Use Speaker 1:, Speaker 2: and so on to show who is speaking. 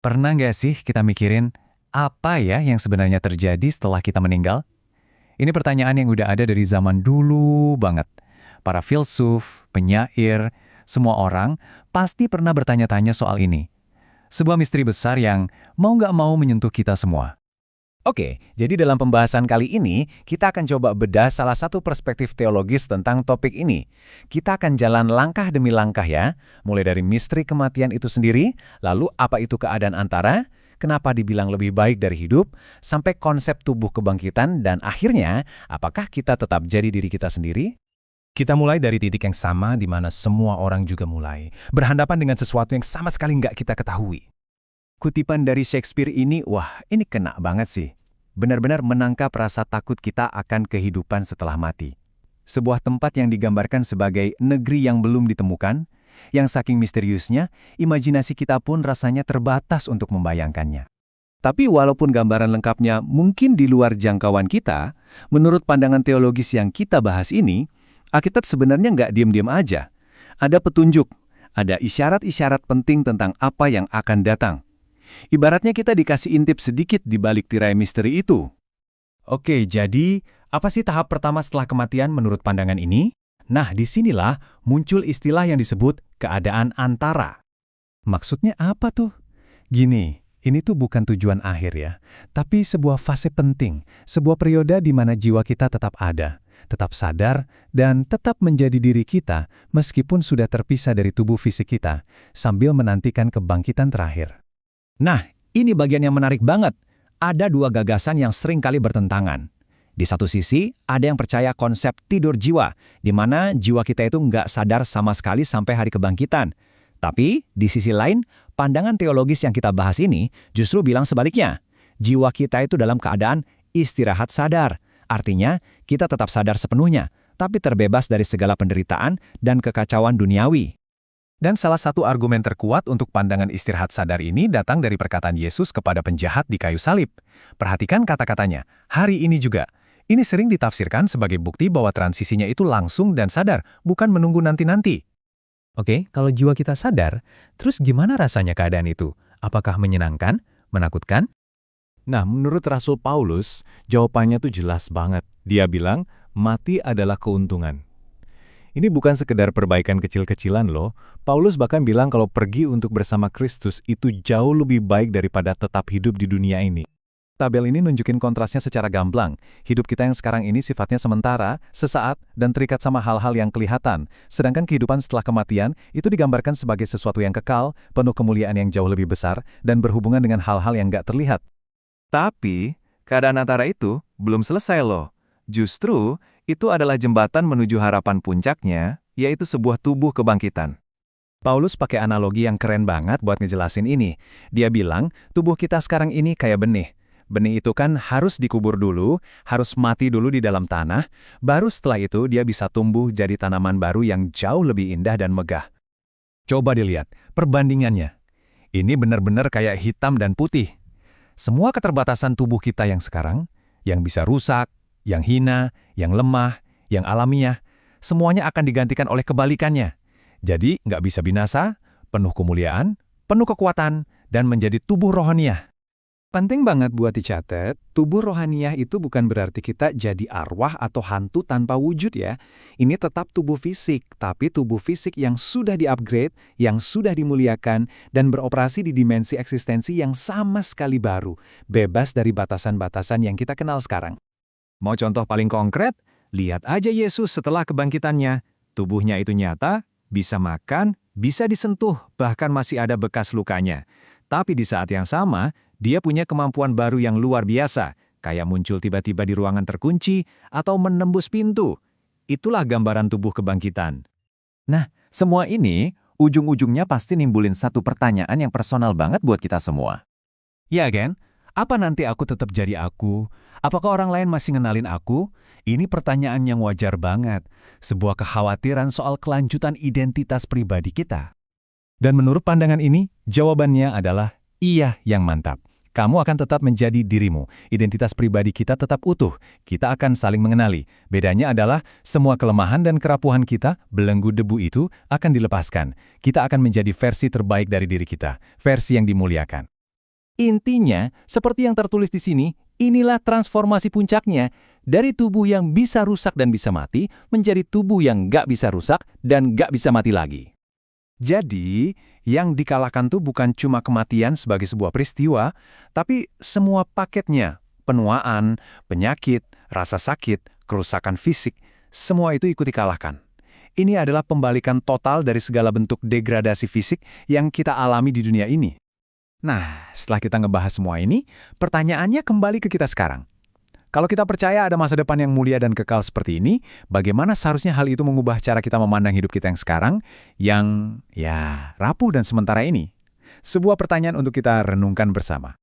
Speaker 1: Pernah nggak sih kita mikirin, apa ya yang sebenarnya terjadi setelah kita meninggal? Ini pertanyaan yang udah ada dari zaman dulu banget. Para filsuf, penyair, semua orang pasti pernah bertanya-tanya soal ini. Sebuah misteri besar yang mau nggak mau menyentuh kita semua. Oke, jadi dalam pembahasan kali ini, kita akan coba bedah salah satu perspektif teologis tentang topik ini. Kita akan jalan langkah demi langkah ya, mulai dari misteri kematian itu sendiri, lalu apa itu keadaan antara, kenapa dibilang lebih baik dari hidup, sampai konsep tubuh kebangkitan, dan akhirnya, apakah kita tetap jadi diri kita sendiri?
Speaker 2: Kita mulai dari titik yang sama di mana semua orang juga mulai. Berhadapan dengan sesuatu yang sama sekali nggak kita ketahui.
Speaker 1: Kutipan dari Shakespeare ini, wah ini kena banget sih. Benar-benar menangkap rasa takut kita akan kehidupan setelah mati. Sebuah tempat yang digambarkan sebagai negeri yang belum ditemukan, yang saking misteriusnya, imajinasi kita pun rasanya terbatas untuk membayangkannya. Tapi walaupun gambaran lengkapnya mungkin di luar jangkauan kita, menurut pandangan teologis yang kita bahas ini, Alkitab sebenarnya nggak diam-diam aja. Ada petunjuk, ada isyarat-isyarat penting tentang apa yang akan datang. Ibaratnya kita dikasih intip sedikit di balik tirai misteri itu.
Speaker 2: Oke, jadi apa sih tahap pertama setelah kematian menurut pandangan ini? Nah, disinilah muncul istilah yang disebut keadaan antara.
Speaker 1: Maksudnya apa tuh? Gini, ini tuh bukan tujuan akhir ya, tapi sebuah fase penting, sebuah periode di mana jiwa kita tetap ada, tetap sadar, dan tetap menjadi diri kita meskipun sudah terpisah dari tubuh fisik kita, sambil menantikan kebangkitan terakhir.
Speaker 2: Nah, ini bagian yang menarik banget. Ada dua gagasan yang sering kali bertentangan. Di satu sisi, ada yang percaya konsep tidur jiwa, di mana jiwa kita itu nggak sadar sama sekali sampai hari kebangkitan. Tapi, di sisi lain, pandangan teologis yang kita bahas ini justru bilang sebaliknya. Jiwa kita itu dalam keadaan istirahat sadar. Artinya, kita tetap sadar sepenuhnya, tapi terbebas dari segala penderitaan dan kekacauan duniawi. Dan salah satu argumen terkuat untuk pandangan istirahat sadar ini datang dari perkataan Yesus kepada penjahat di kayu salib. Perhatikan kata-katanya, hari ini juga. Ini sering ditafsirkan sebagai bukti bahwa transisinya itu langsung dan sadar, bukan menunggu nanti-nanti.
Speaker 1: Oke, kalau jiwa kita sadar, terus gimana rasanya keadaan itu? Apakah menyenangkan? Menakutkan?
Speaker 3: Nah, menurut Rasul Paulus, jawabannya tuh jelas banget. Dia bilang, mati adalah keuntungan. Ini bukan sekedar perbaikan kecil-kecilan loh. Paulus bahkan bilang kalau pergi untuk bersama Kristus itu jauh lebih baik daripada tetap hidup di dunia ini.
Speaker 1: Tabel ini nunjukin kontrasnya secara gamblang. Hidup kita yang sekarang ini sifatnya sementara, sesaat, dan terikat sama hal-hal yang kelihatan. Sedangkan kehidupan setelah kematian itu digambarkan sebagai sesuatu yang kekal, penuh kemuliaan yang jauh lebih besar, dan berhubungan dengan hal-hal yang nggak terlihat. Tapi, keadaan antara itu belum selesai loh. Justru, itu adalah jembatan menuju harapan puncaknya, yaitu sebuah tubuh kebangkitan. Paulus pakai analogi yang keren banget buat ngejelasin ini. Dia bilang, tubuh kita sekarang ini kayak benih. Benih itu kan harus dikubur dulu, harus mati dulu di dalam tanah, baru setelah itu dia bisa tumbuh jadi tanaman baru yang jauh lebih indah dan megah.
Speaker 2: Coba dilihat, perbandingannya. Ini benar-benar kayak hitam dan putih. Semua keterbatasan tubuh kita yang sekarang, yang bisa rusak, yang hina, yang lemah, yang alamiah, semuanya akan digantikan oleh kebalikannya. Jadi, nggak bisa binasa, penuh kemuliaan, penuh kekuatan, dan menjadi tubuh rohaniah.
Speaker 1: Penting banget buat dicatat, tubuh rohaniah itu bukan berarti kita jadi arwah atau hantu tanpa wujud ya. Ini tetap tubuh fisik, tapi tubuh fisik yang sudah di-upgrade, yang sudah dimuliakan, dan beroperasi di dimensi eksistensi yang sama sekali baru, bebas dari batasan-batasan yang kita kenal sekarang.
Speaker 3: Mau contoh paling konkret? Lihat aja Yesus setelah kebangkitannya. Tubuhnya itu nyata, bisa makan, bisa disentuh, bahkan masih ada bekas lukanya. Tapi di saat yang sama, dia punya kemampuan baru yang luar biasa, kayak muncul tiba-tiba di ruangan terkunci atau menembus pintu. Itulah gambaran tubuh kebangkitan.
Speaker 1: Nah, semua ini ujung-ujungnya pasti nimbulin satu pertanyaan yang personal banget buat kita semua.
Speaker 2: Ya kan? Apa nanti aku tetap jadi aku? Apakah orang lain masih ngenalin aku? Ini pertanyaan yang wajar banget. Sebuah kekhawatiran soal kelanjutan identitas pribadi kita. Dan menurut pandangan ini, jawabannya adalah iya yang mantap. Kamu akan tetap menjadi dirimu. Identitas pribadi kita tetap utuh. Kita akan saling mengenali. Bedanya adalah semua kelemahan dan kerapuhan kita, belenggu debu itu, akan dilepaskan. Kita akan menjadi versi terbaik dari diri kita. Versi yang dimuliakan.
Speaker 1: Intinya, seperti yang tertulis di sini, inilah transformasi puncaknya, dari tubuh yang bisa rusak dan bisa mati, menjadi tubuh yang nggak bisa rusak dan nggak bisa mati lagi. Jadi, yang dikalahkan tuh bukan cuma kematian sebagai sebuah peristiwa, tapi semua paketnya, penuaan, penyakit, rasa sakit, kerusakan fisik, semua itu ikut dikalahkan. Ini adalah pembalikan total dari segala bentuk degradasi fisik yang kita alami di dunia ini. Nah, setelah kita ngebahas semua ini, pertanyaannya kembali ke kita sekarang. Kalau kita percaya ada masa depan yang mulia dan kekal seperti ini, bagaimana seharusnya hal itu mengubah cara kita memandang hidup kita yang sekarang, yang, rapuh dan sementara ini? Sebuah pertanyaan untuk kita renungkan bersama.